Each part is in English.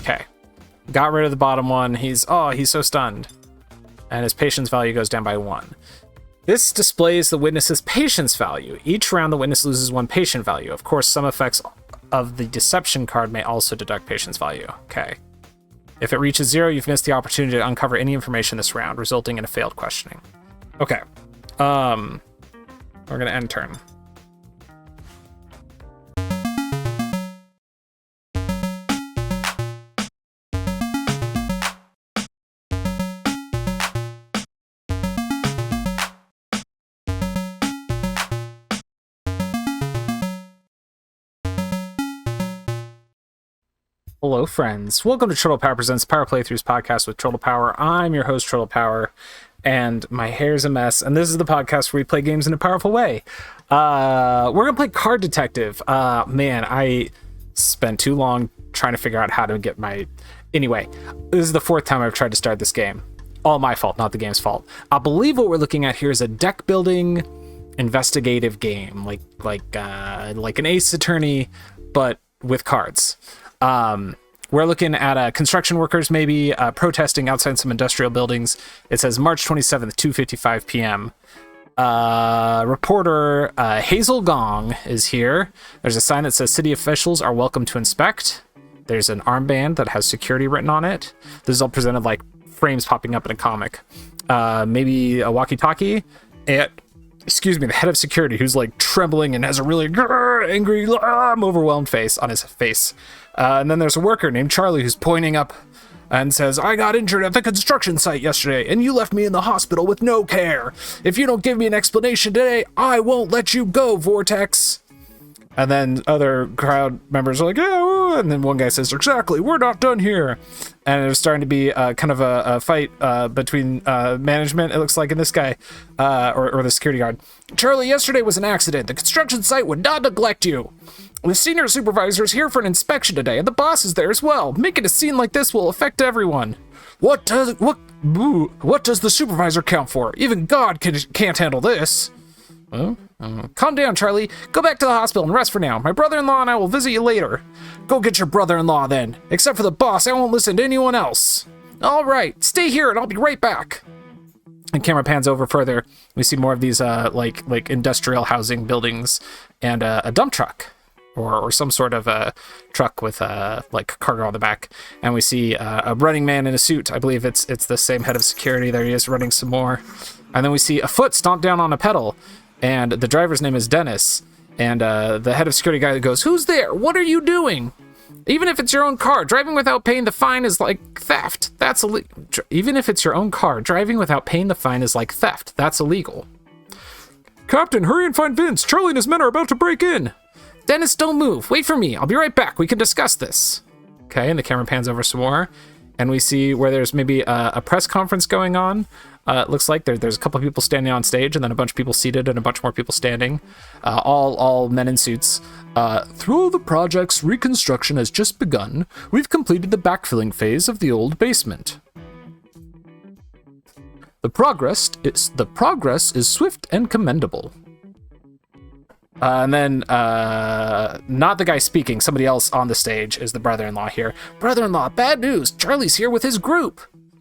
Okay. Got rid of the bottom one. He's so stunned. And his patience value goes down by 1. This displays the witness's patience value. Each round, the witness loses 1 patient value. Of course, some effects of the deception card may also deduct patience value. Okay. If it reaches 0, you've missed the opportunity to uncover any information this round, resulting in a failed questioning. Okay. We're gonna end turn. Hello, friends. Welcome to TroytlePower Presents Power Playthroughs podcast with TroytlePower. I'm your host, TroytlePower, and my hair's a mess. And this is the podcast where we play games in a powerful way. We're going to play Card Detective. Man, I spent too long trying to figure out how to get my... Anyway, this is the 4th time I've tried to start this game. All my fault, not the game's fault. I believe what we're looking at here is a deck-building investigative game, like an Ace Attorney, but with cards. We're looking at construction workers maybe protesting outside some industrial buildings. It says March 27th, 2:55 p.m. Reporter Hazel Gong is here. There's a sign that says city officials are welcome to inspect. There's an armband that has security written on it. This is all presented like frames popping up in a comic. Maybe a walkie-talkie. And the head of security, who's like trembling and has a really angry, overwhelmed face on his face. And then there's a worker named Charlie who's pointing up and says, I got injured at the construction site yesterday, and you left me in the hospital with no care. If you don't give me an explanation today, I won't let you go, Vortex. And then other crowd members are like, yeah, and then one guy says, exactly, we're not done here. And there's starting to be kind of a fight between management, it looks like, and this guy, or the security guard. Charlie, yesterday was an accident. The construction site would not neglect you. The senior supervisor is here for an inspection today, and the boss is there as well. Making a scene like this will affect everyone. What does the supervisor count for? Even God can't handle this. Calm down, Charlie. Go back to the hospital and rest for now. My brother-in-law and I will visit you later. Go get your brother-in-law then. Except for the boss, I won't listen to anyone else. All right, stay here and I'll be right back. And camera pans over further. We see more of these like industrial housing buildings and a dump truck. Or some sort of a truck with like cargo on the back, and we see a running man in a suit. I believe it's the same head of security. There he is running some more, and then we see a foot stomp down on a pedal, and the driver's name is Dennis. And the head of security guy goes, "Who's there? What are you doing? Even if it's your own car, driving without paying the fine is like theft. That's illegal. Even if it's your own car, driving without paying the fine is like theft. That's illegal." Captain, hurry and find Vince. Charlie and his men are about to break in. Dennis, don't move. Wait for me. I'll be right back. We can discuss this. Okay, and the camera pans over some more, and we see where there's maybe a press conference going on. It looks like there's a couple of people standing on stage, and then a bunch of people seated, and a bunch more people standing. All men in suits. Though the project's reconstruction has just begun, we've completed the backfilling phase of the old basement. The progress is swift and commendable. And then, not the guy speaking, somebody else on the stage is the brother-in-law here. Brother-in-law, bad news. Charlie's here with his group.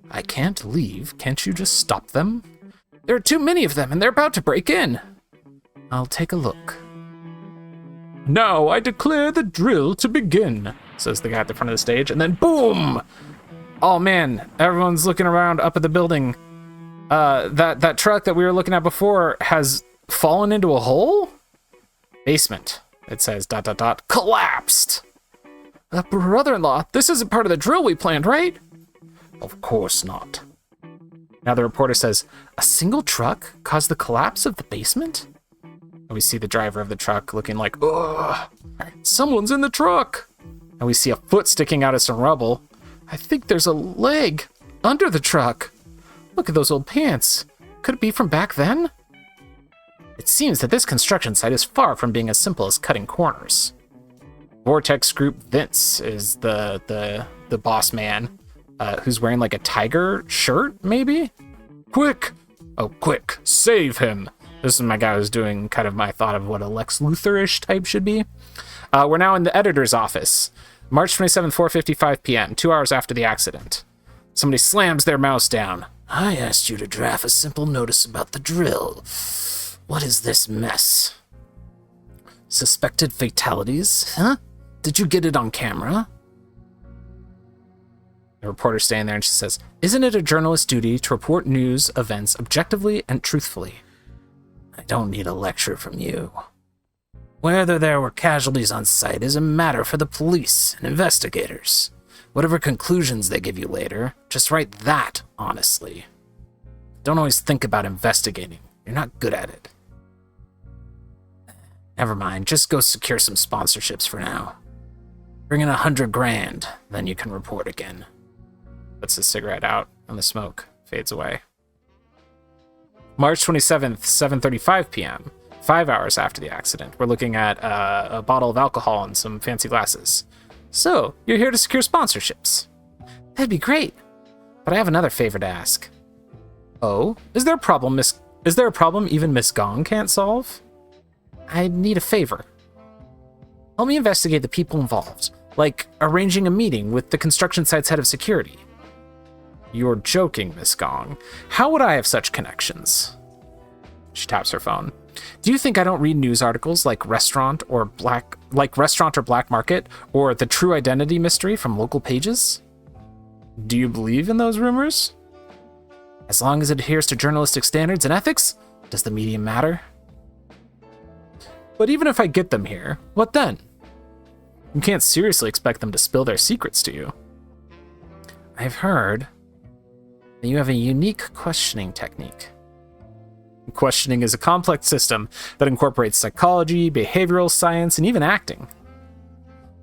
I can't leave. Can't you just stop them? There are too many of them, and they're about to break in. I'll take a look. Now I declare the drill to begin, says the guy at the front of the stage, and then boom! Oh man, everyone's looking around up at the building. That truck that we were looking at before has fallen into a hole? Basement, it says, ... collapsed. Brother-in-law, this isn't part of the drill we planned, right? Of course not. Now the reporter says, a single truck caused the collapse of the basement? And we see the driver of the truck looking like, ugh, someone's in the truck. And we see a foot sticking out of some rubble. I think there's a leg under the truck. Look at those old pants. Could it be from back then? It seems that this construction site is far from being as simple as cutting corners. Vortex Group Vince is the boss man, who's wearing like a tiger shirt, maybe? Quick! Oh, quick, save him! This is my guy who's doing kind of my thought of what a Lex Luthor-ish type should be. We're now in the editor's office. March 27th, 4:55 p.m., 2 hours after the accident. Somebody slams their mouse down. I asked you to draft a simple notice about the drill. What is this mess? Suspected fatalities? Huh? Did you get it on camera? The reporter's standing there and she says, isn't it a journalist's duty to report news events objectively and truthfully? I don't need a lecture from you. Whether there were casualties on site is a matter for the police and investigators. Whatever conclusions they give you later, just write that honestly. Don't always think about investigating. You're not good at it. Never mind, just go secure some sponsorships for now. Bring in $100,000, then you can report again. Puts the cigarette out, and the smoke fades away. March 27th, 7:35 p.m., 5 hours after the accident. We're looking at a bottle of alcohol and some fancy glasses. So, you're here to secure sponsorships. That'd be great, but I have another favor to ask. Oh? Is there a problem even Miss Gong can't solve? I need a favor. Help me investigate the people involved, like arranging a meeting with the construction site's head of security. You're joking, Miss Gong. How would I have such connections? She taps her phone. Do you think I don't read news articles like Restaurant or Black Market or The True Identity Mystery from local pages? Do you believe in those rumors? As long as it adheres to journalistic standards and ethics, does the medium matter? But even if I get them here, what then? You can't seriously expect them to spill their secrets to you. I've heard that you have a unique questioning technique. Questioning is a complex system that incorporates psychology, behavioral science, and even acting.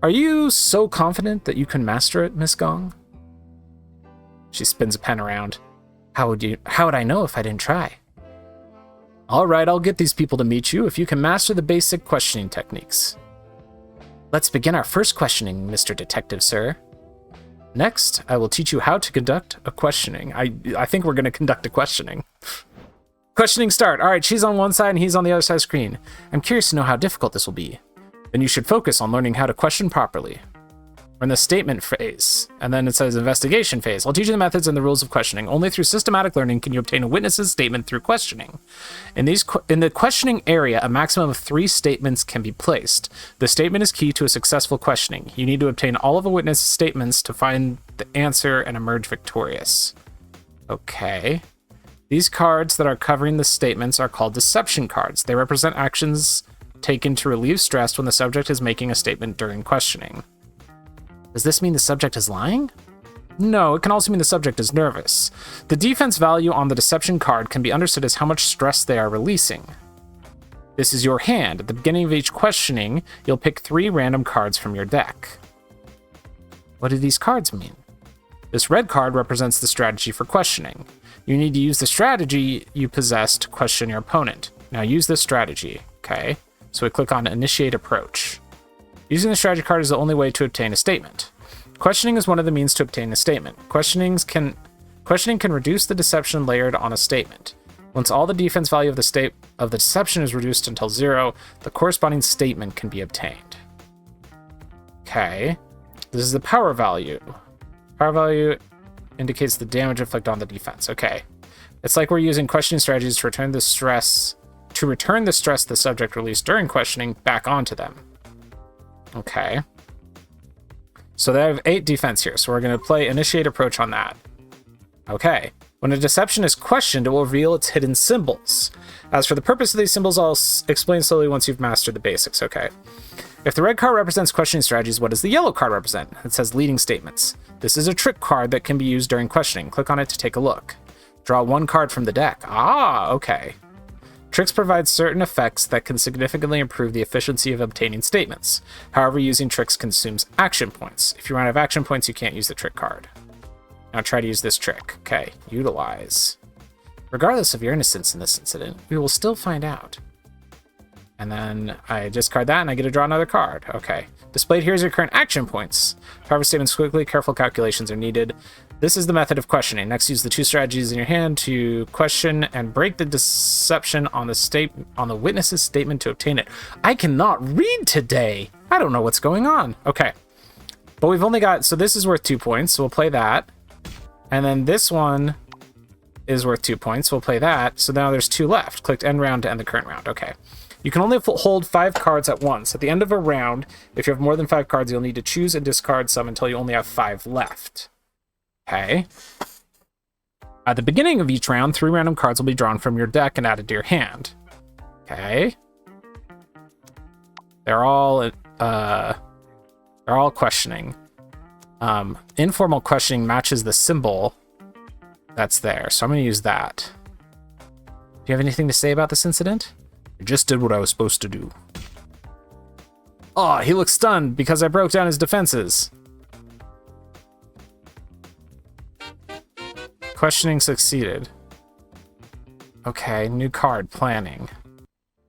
Are you so confident that you can master it, Miss Gong? She spins a pen around. How would I know if I didn't try? All right, I'll get these people to meet you if you can master the basic questioning techniques. Let's begin our first questioning, Mr. Detective, sir. Next, I will teach you how to conduct a questioning. I think we're going to conduct a questioning. Questioning start. All right, she's on one side and he's on the other side of the screen. I'm curious to know how difficult this will be. Then you should focus on learning how to question properly. We're in the statement phase, and then it says investigation phase. I'll teach you the methods and the rules of questioning. Only through systematic learning can you obtain a witness's statement through questioning. In the questioning area, a maximum of 3 statements can be placed. The statement is key to a successful questioning. You need to obtain all of a witness's statements to find the answer and emerge victorious. Okay. These cards that are covering the statements are called deception cards. They represent actions taken to relieve stress when the subject is making a statement during questioning. Does this mean the subject is lying? No, it can also mean the subject is nervous. The defense value on the deception card can be understood as how much stress they are releasing. This is your hand. At the beginning of each questioning, you'll pick 3 random cards from your deck. What do these cards mean? This red card represents the strategy for questioning. You need to use the strategy you possess to question your opponent. Now use this strategy, okay? So we click on Initiate Approach. Using the strategy card is the only way to obtain a statement. Questioning is one of the means to obtain a statement. Questioning can reduce the deception layered on a statement. Once all the defense value of the deception is reduced until 0, the corresponding statement can be obtained. Okay. This is the power value. Power value indicates the damage inflicted on the defense. Okay. It's like we're using questioning strategies to return the stress the subject released during questioning back onto them. Okay. So they have 8 defense here, so we're going to play Initiate Approach on that. Okay. When a deception is questioned, it will reveal its hidden symbols. As for the purpose of these symbols, I'll explain slowly once you've mastered the basics, okay? If the red card represents questioning strategies, what does the yellow card represent? It says leading statements. This is a trick card that can be used during questioning. Click on it to take a look. Draw 1 card from the deck. Ah, okay. Tricks provide certain effects that can significantly improve the efficiency of obtaining statements. However, using tricks consumes action points. If you run out of action points, you can't use the trick card. Now try to use this trick. Okay, utilize. Regardless of your innocence in this incident, we will still find out. And then I discard that and I get to draw another card. Okay. Displayed here is your current action points. To harvest statements quickly, careful calculations are needed. This is the method of questioning. Next, use the 2 strategies in your hand to question and break the deception on the witness's statement to obtain it. I cannot read today. I don't know what's going on. Okay. But we've only got... So this is worth 2 points, so we'll play that. And then this one is worth 2 points. We'll play that. So now there's 2 left. Click end round to end the current round. Okay. You can only hold 5 cards at once. At the end of a round, if you have more than 5 cards, you'll need to choose and discard some until you only have 5 left. Okay. At the beginning of each round, 3 random cards will be drawn from your deck and added to your hand. Okay. They're all questioning. Informal questioning matches the symbol that's there, so I'm going to use that. Do you have anything to say about this incident? I just did what I was supposed to do. Oh, he looks stunned because I broke down his defenses. Questioning succeeded. Okay, new card, planning.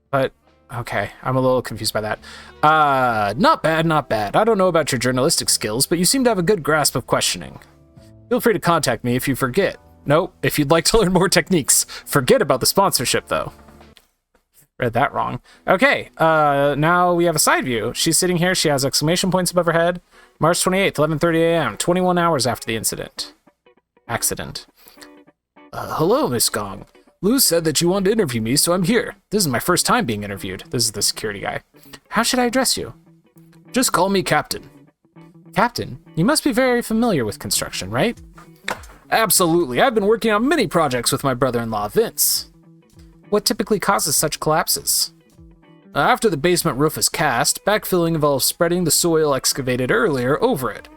But, okay, I'm a little confused by that. Not bad, not bad. I don't know about your journalistic skills, but you seem to have a good grasp of questioning. Feel free to contact me if you forget. No, if you'd like to learn more techniques. Forget about the sponsorship, though. Read that wrong. Okay, now we have a side view. She's sitting here. She has exclamation points above her head. March 28th, 11:30 a.m., 21 hours after the accident. Hello, Miss Gong. Luz said that you wanted to interview me, so I'm here. This is my first time being interviewed. This is the security guy. How should I address you? Just call me Captain. Captain? You must be very familiar with construction, right? Absolutely. I've been working on many projects with my brother-in-law, Vince. What typically causes such collapses? After the basement roof is cast, backfilling involves spreading the soil excavated earlier over it.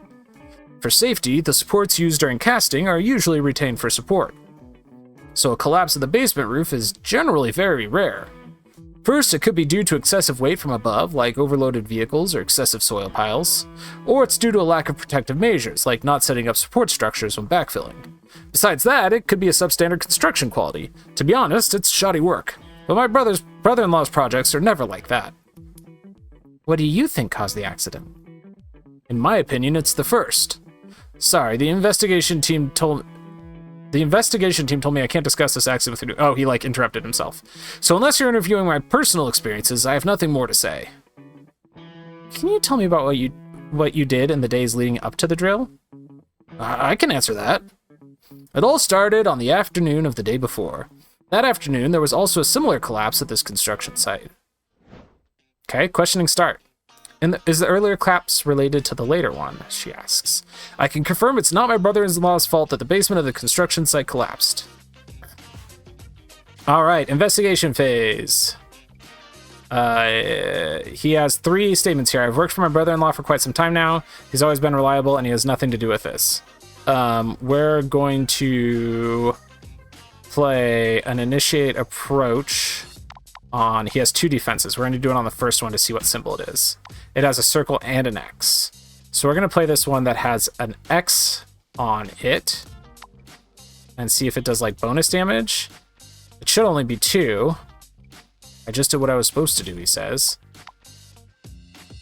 For safety, the supports used during casting are usually retained for support. So a collapse of the basement roof is generally very rare. First, it could be due to excessive weight from above, like overloaded vehicles or excessive soil piles, or it's due to a lack of protective measures, like not setting up support structures when backfilling. Besides that, it could be a substandard construction quality. To be honest, it's shoddy work. But my brother-in-law's projects are never like that. What do you think caused the accident? In my opinion, it's the first. Sorry, the investigation team told me I can't discuss this accident with you. Oh, he interrupted himself. So unless you're interviewing my personal experiences, I have nothing more to say. Can you tell me about what you did in the days leading up to the drill? I can answer that. It all started on the afternoon of the day before. That afternoon, there was also a similar collapse at this construction site. Okay, questioning start. Is the earlier collapse related to the later one? She asks. I can confirm it's not my brother-in-law's fault that the basement of the construction site collapsed. All right, investigation phase. He has 3 statements here. I've worked for my brother-in-law for quite some time now. He's always been reliable, and he has nothing to do with this. We're going to play an initiate approach on... He has 2 defenses. We're going to do it on the first one to see what symbol it is. It has a circle and an X. So we're going to play this one that has an X on it and see if it does bonus damage. It should only be 2. I just did what I was supposed to do, he says.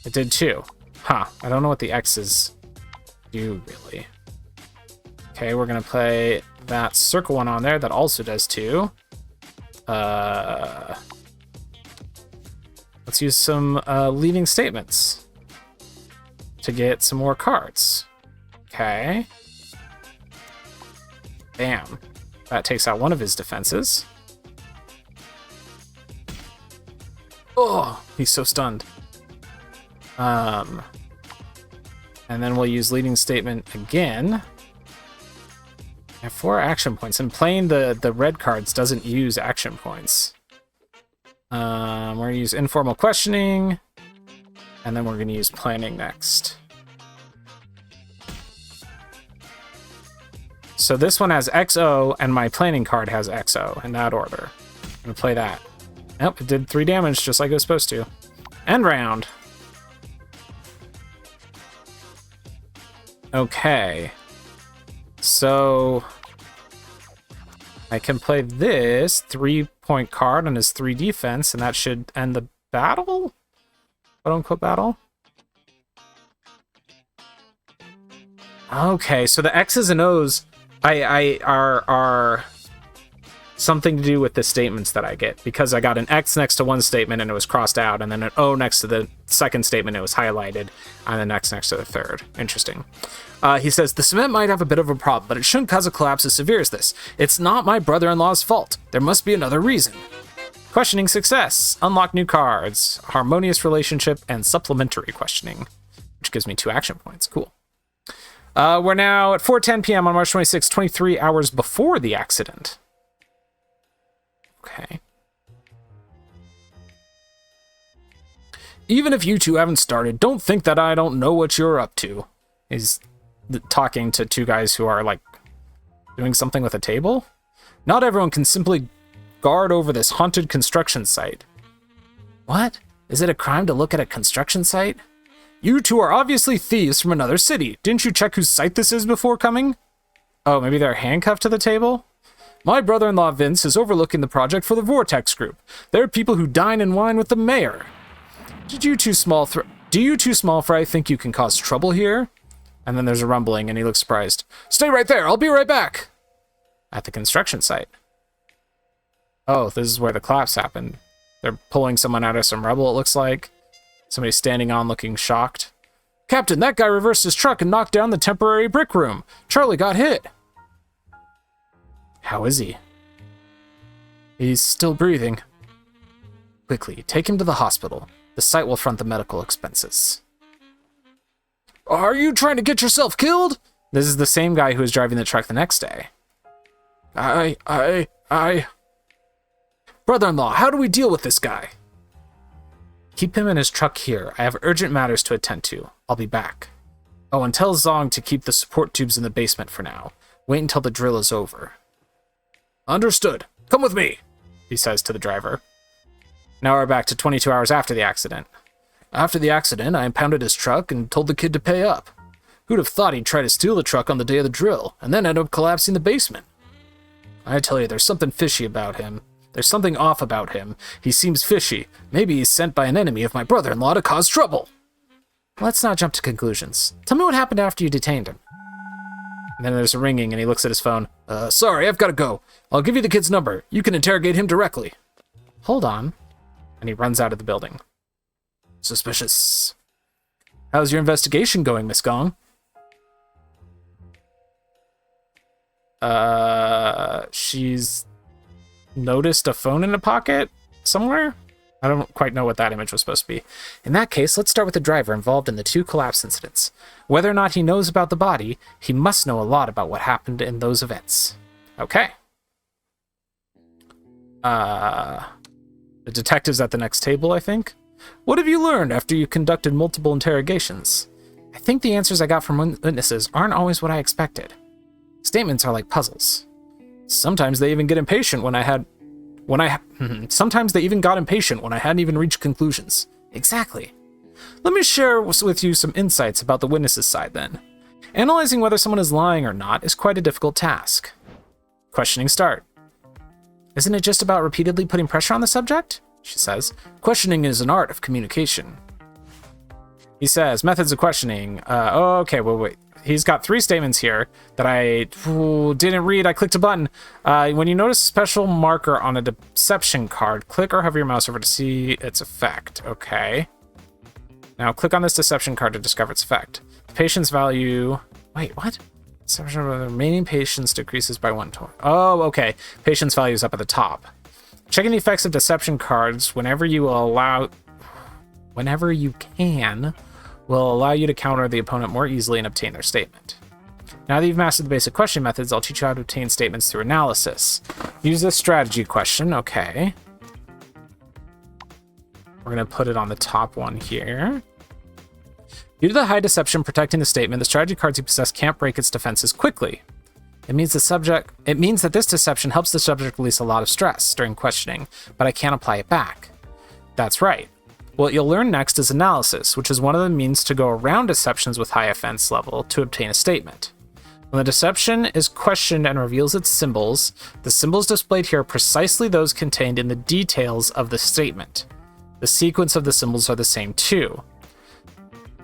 It did 2. Huh. I don't know what the X's do, really. Okay, we're going to play that circle one on there that also does 2. Let's use some leading statements to get some more cards. Okay. Bam. That takes out one of his defenses. Oh, he's so stunned. And then we'll use leading statement again. I have 4 action points, and playing the red cards doesn't use action points. We're going to use informal questioning, and then we're going to use planning next. So this one has XO, and my planning card has XO, in that order. I'm going to play that. Yep, it did 3 damage, just like it was supposed to. End round. Okay. So... I can play this 3-point card on his 3 defense, and that should end the battle? Quote-unquote battle? Okay, so the X's and O's are something to do with the statements that I get, because I got an X next to one statement and it was crossed out, and then an O next to the second statement, it was highlighted, and then X next to the third. Interesting. He says, the cement might have a bit of a problem, but it shouldn't cause a collapse as severe as this. It's not my brother-in-law's fault. There must be another reason. Questioning success. Unlock new cards. Harmonious relationship and supplementary questioning, which gives me 2 action points. Cool. We're now at 4:10 p.m. on March 26, 23 hours before the accident. Okay. Even if you two haven't started, don't think that I don't know what you're up to. He's talking to 2 guys who are, like, doing something with a table. Not everyone can simply guard over this haunted construction site. What? Is it a crime to look at a construction site? You two are obviously thieves from another city. Didn't you check whose site this is before coming? Oh, maybe they're handcuffed to the table? My brother-in-law Vince is overlooking the project for the Vortex Group. They're people who dine and wine with the mayor. Do you two small fry think you can cause trouble here? And then there's a rumbling and he looks surprised. Stay right there, I'll be right back. At the construction site. Oh, this is where the collapse happened. They're pulling someone out of some rubble, it looks like. Somebody's standing on looking shocked. Captain, that guy reversed his truck and knocked down the temporary brick room. Charlie got hit. How is he? He's still breathing. Quickly, take him to the hospital. The site will front the medical expenses. Are you trying to get yourself killed? This is the same guy who was driving the truck the next day. Brother-in-law, how do we deal with this guy? Keep him in his truck here. I have urgent matters to attend to. I'll be back. Oh, and tell Zong to keep the support tubes in the basement for now. Wait until the drill is over. Understood. Come with me, he says to the driver. Now we're back to 22 hours after the accident. After the accident, I impounded his truck and told the kid to pay up. Who'd have thought he'd try to steal the truck on the day of the drill, and then end up collapsing the basement? I tell you, there's something fishy about him. There's something off about him. He seems fishy. Maybe he's sent by an enemy of my brother-in-law to cause trouble. Let's not jump to conclusions. Tell me what happened after you detained him. And then there's a ringing and he looks at his phone. Sorry, I've got to go. I'll give you the kid's number. You can interrogate him directly. Hold on. And he runs out of the building. Suspicious. How's your investigation going, Miss Gong? She's noticed a phone in a pocket somewhere? I don't quite know what that image was supposed to be. In that case, let's start with the driver involved in the 2 collapse incidents. Whether or not he knows about the body, he must know a lot about what happened in those events. Okay. The detective's at the next table, I think. What have you learned after you conducted multiple interrogations? I think the answers I got from witnesses aren't always what I expected. Statements are like puzzles. Sometimes they even get impatient sometimes they even got impatient when I hadn't even reached conclusions. Exactly. Let me share with you some insights about the witness's side then. Analyzing whether someone is lying or not is quite a difficult task. Questioning start. Isn't it just about repeatedly putting pressure on the subject? She says. Questioning is an art of communication. He says, methods of questioning. Okay, wait. He's got 3 statements here that I didn't read. I clicked a button. When you notice a special marker on a deception card, click or hover your mouse over to see its effect. Okay. Now click on this deception card to discover its effect. The patience value... Wait, what? Deception of the remaining patience decreases by 1 total. Oh, okay. Patience value is up at the top. Checking the effects of deception cards whenever you can will allow you to counter the opponent more easily and obtain their statement. Now that you've mastered the basic question methods, I'll teach you how to obtain statements through analysis. Use this strategy question, okay. We're going to put it on the top one here. Due to the high deception protecting the statement, the strategy cards you possess can't break its defenses quickly. It means that this deception helps the subject release a lot of stress during questioning, but I can't apply it back. That's right. What you'll learn next is analysis, which is one of the means to go around deceptions with high offense level to obtain a statement. When the deception is questioned and reveals its symbols, the symbols displayed here are precisely those contained in the details of the statement. The sequence of the symbols are the same too.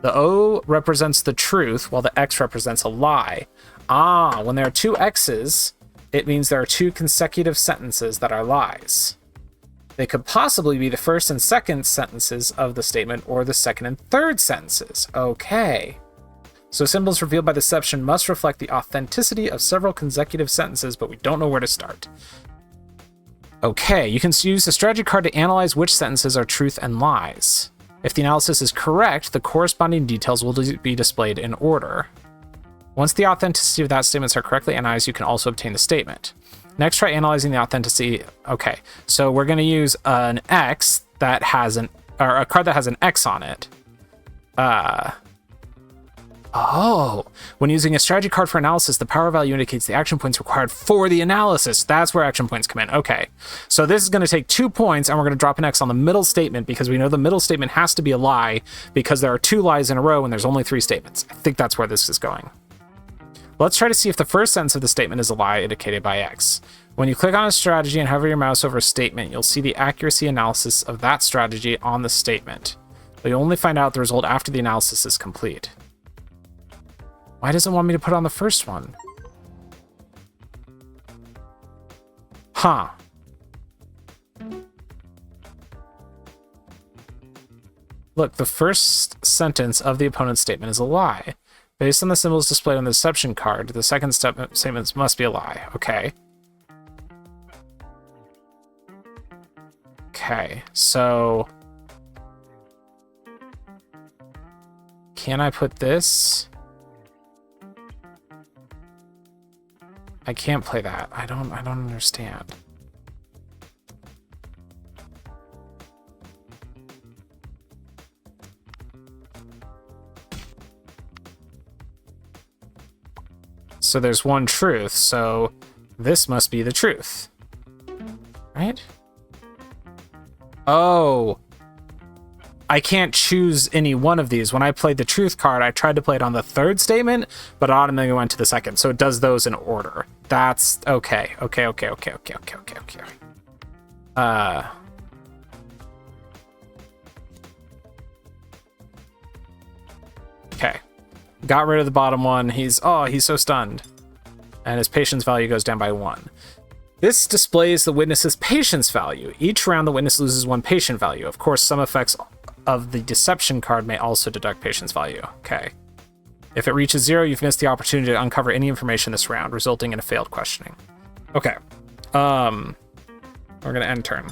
The O represents the truth, while the X represents a lie. Ah, when there are two X's, it means there are two consecutive sentences that are lies. They could possibly be the first and second sentences of the statement, or the second and third sentences. Okay. So symbols revealed by deception must reflect the authenticity of several consecutive sentences, but we don't know where to start. Okay, you can use the strategy card to analyze which sentences are truth and lies. If the analysis is correct, the corresponding details will be displayed in order. Once the authenticity of that statements are correctly analyzed, you can also obtain the statement. Next, try analyzing the authenticity. Okay, so we're going to use an X that has or a card that has an X on it. When using a strategy card for analysis, the power value indicates the action points required for the analysis. That's where action points come in. Okay, so this is going to take 2 points, and we're going to drop an X on the middle statement because we know the middle statement has to be a lie because there are 2 lies in a row and there's only 3 statements. I think that's where this is going. Let's try to see if the first sentence of the statement is a lie indicated by X. When you click on a strategy and hover your mouse over a statement, you'll see the accuracy analysis of that strategy on the statement. But you'll only find out the result after the analysis is complete. Why does it want me to put on the first one? Huh. Look, the first sentence of the opponent's statement is a lie. Based on the symbols displayed on the deception card, the second statement must be a lie. Okay. Okay, so... can I put this? I can't play that. I don't understand. So there's one truth, so this must be the truth. Right? Oh. I can't choose any one of these. When I played the truth card, I tried to play it on the third statement, but it automatically went to the second. So it does those in order. That's okay. Okay. Okay. Got rid of the bottom one. He's so stunned. And his patience value goes down by 1. This displays the witness's patience value. Each round, the witness loses 1 patient value. Of course, some effects of the deception card may also deduct patience value. Okay. If it reaches 0, you've missed the opportunity to uncover any information this round, resulting in a failed questioning. Okay. We're gonna end turn.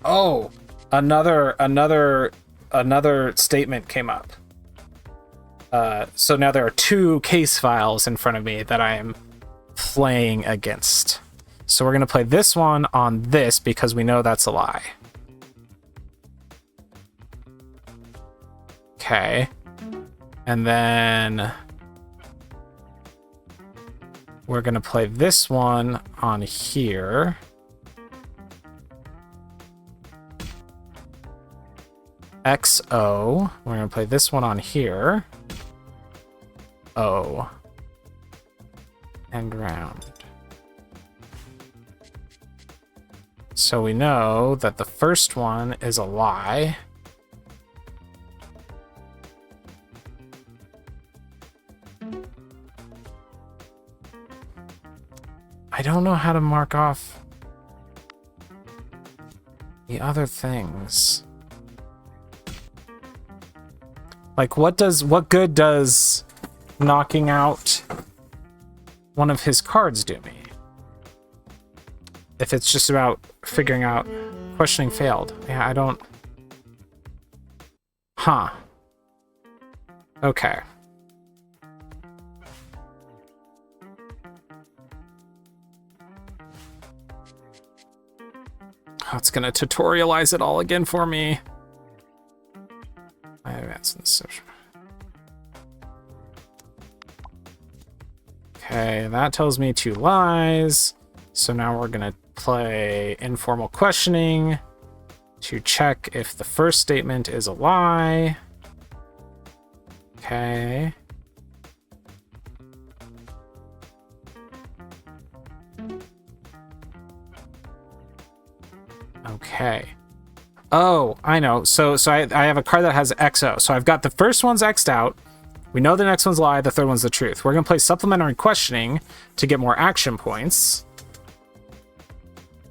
Oh, another statement came up. So now there are 2 case files in front of me that I am playing against. So we're going to play this one on this because we know that's a lie. Okay. And then we're going to play this one on here. XO. We're going to play this one on here. O. And round. So we know that the first one is a lie. I don't know how to mark off the other things. Like, what good does knocking out one of his cards do me? If it's just about figuring out questioning failed. Yeah, I don't... Huh. Okay. Oh, it's gonna tutorialize it all again for me. I advance in the session. Okay, that tells me 2 lies. So now we're gonna play informal questioning to check if the first statement is a lie. Okay. Okay. Oh, I know. So I have a card that has XO. So I've got the first one's X'd out. We know the next one's lie, the third one's the truth. We're going to play supplementary questioning to get more action points.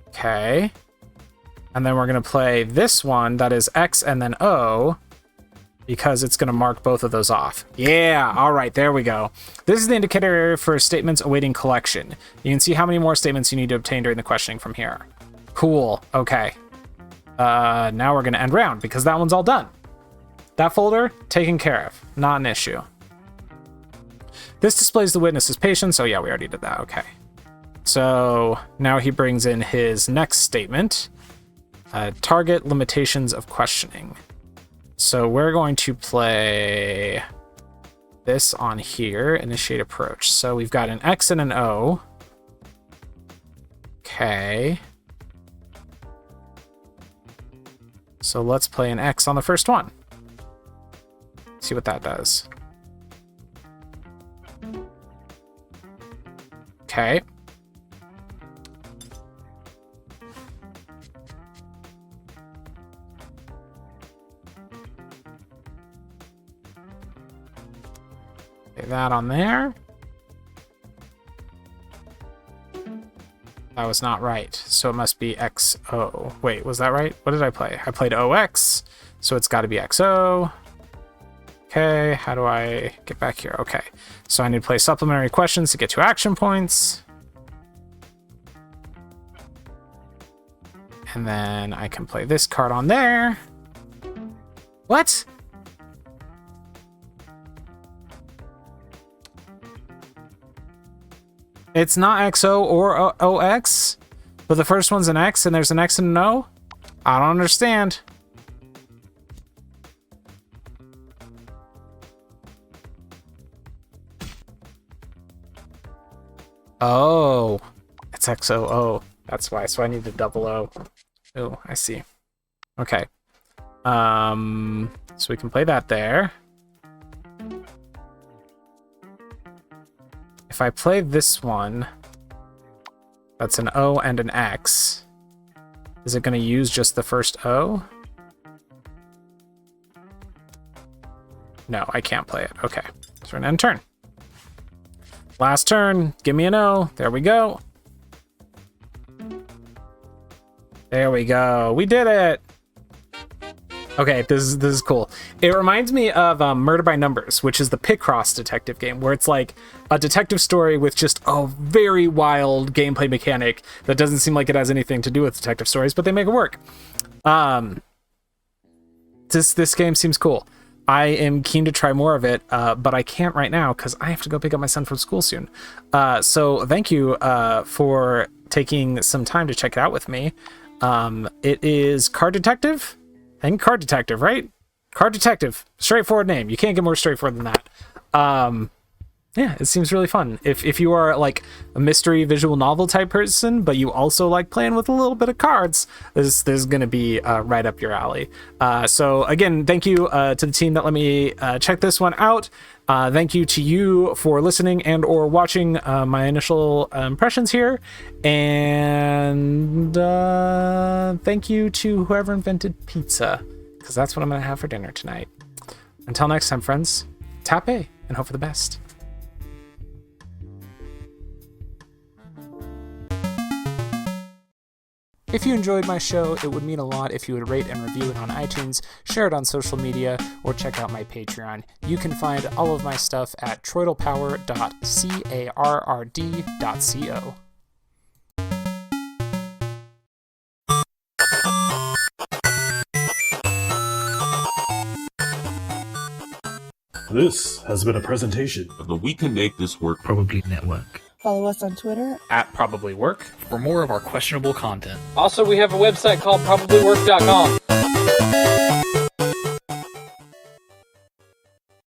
Okay. And then we're going to play this one that is X and then O because it's going to mark both of those off. Yeah, all right, there we go. This is the indicator for statements awaiting collection. You can see how many more statements you need to obtain during the questioning from here. Cool, okay. Now we're going to end round because that one's all done. That folder, taken care of, not an issue. This displays the witness's patience. Oh yeah, we already did that. Okay. So now he brings in his next statement. Target limitations of questioning. So we're going to play this on here. Initiate approach. So we've got an X and an O. Okay. So let's play an X on the first one. See what that does. Okay. Lay that on there. That was not right, so it must be XO. Wait, was that right? What did I play? I played OX, so it's got to be XO. Okay, how do I get back here? Okay, so I need to play supplementary questions to get 2 action points. And then I can play this card on there. What? It's not XO or OX, but the first one's an X and there's an X and an O? I don't understand. Oh, it's XOO. That's why. So I need a double O. Oh, I see. Okay. So we can play that there. If I play this one, that's an O and an X. Is it going to use just the first O? No, I can't play it. Okay. So we're going to end turn. Last turn, give me an O. There we go. There we go. We did it. Okay, this is cool. It reminds me of Murder by Numbers, which is the Picross detective game, where it's like a detective story with just a very wild gameplay mechanic that doesn't seem like it has anything to do with detective stories, but they make it work. This game seems cool. I am keen to try more of it, but I can't right now because I have to go pick up my son from school soon. So thank you for taking some time to check it out with me. It is Card Detective? I think Card Detective, right? Card Detective. Straightforward name. You can't get more straightforward than that. Yeah, it seems really fun. If you are like a mystery visual novel type person, but you also like playing with a little bit of cards, this is going to be right up your alley. So again, thank you to the team that let me check this one out. Thank you to you for listening and or watching my initial impressions here. And thank you to whoever invented pizza, because that's what I'm going to have for dinner tonight. Until next time, friends, tape and hope for the best. If you enjoyed my show, it would mean a lot if you would rate and review it on iTunes, share it on social media, or check out my Patreon. You can find all of my stuff at TroytlePower.carrd.co. This has been a presentation of the We Can Make This Work Probably Network. Follow us on Twitter At Probably Work. For more of our questionable content. Also, we have a website called probablywork.com.